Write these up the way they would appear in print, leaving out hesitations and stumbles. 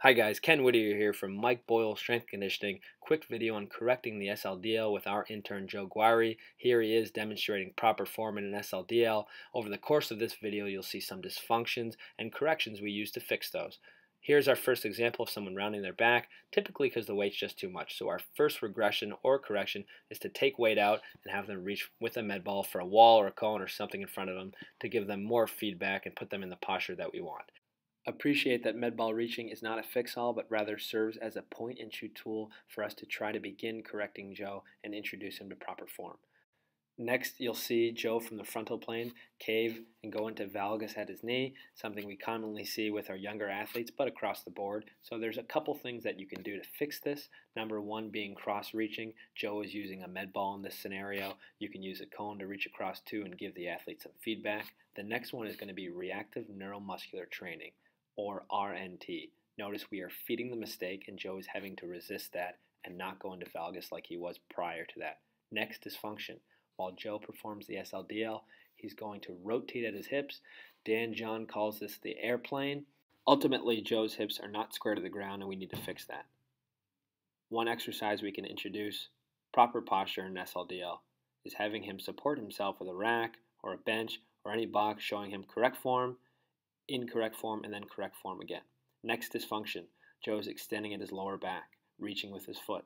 Hi guys, Ken Whittier here from Mike Boyle Strength Conditioning. Quick video on correcting the SLDL with our intern Joe Guari. Here he is demonstrating proper form in an SLDL. Over the course of this video you'll see some dysfunctions and corrections we use to fix those. Here's our first example of someone rounding their back, typically because the weight's just too much. So our first regression or correction is to take weight out and have them reach with a med ball for a wall or a cone or something in front of them to give them more feedback and put them in the posture that we want. Appreciate that med ball reaching is not a fix-all, but rather serves as a point-and-shoot tool for us to try to begin correcting Joe and introduce him to proper form. Next, you'll see Joe from the frontal plane cave and go into valgus at his knee, something we commonly see with our younger athletes, but across the board. So there's a couple things that you can do to fix this. Number one being cross-reaching. Joe is using a med ball in this scenario. You can use a cone to reach across to and give the athlete some feedback. The next one is going to be reactive neuromuscular training, or RNT. Notice we are feeding the mistake and Joe is having to resist that and not go into valgus like he was prior to that. Next, dysfunction. While Joe performs the SLDL, he's going to rotate at his hips. Dan John calls this the airplane. Ultimately, Joe's hips are not square to the ground and we need to fix that. One exercise we can introduce, proper posture in SLDL, is having him support himself with a rack or a bench or any box showing him correct form, incorrect form, and then correct form again. Next, dysfunction. Joe is extending at his lower back, reaching with his foot.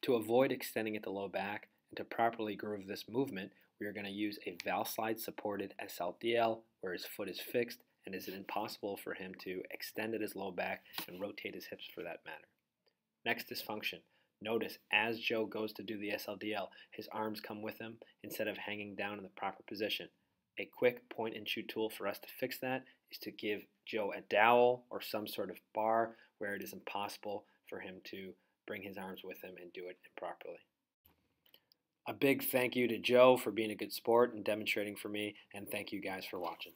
To avoid extending at the low back and to properly groove this movement, we are going to use a Valslide supported SLDL where his foot is fixed and it is impossible for him to extend at his low back and rotate his hips for that matter. Next, dysfunction. Notice as Joe goes to do the SLDL, his arms come with him instead of hanging down in the proper position. A quick point-and-shoot tool for us to fix that is to give Joe a dowel or some sort of bar where it is impossible for him to bring his arms with him and do it improperly. A big thank you to Joe for being a good sport and demonstrating for me, and thank you guys for watching.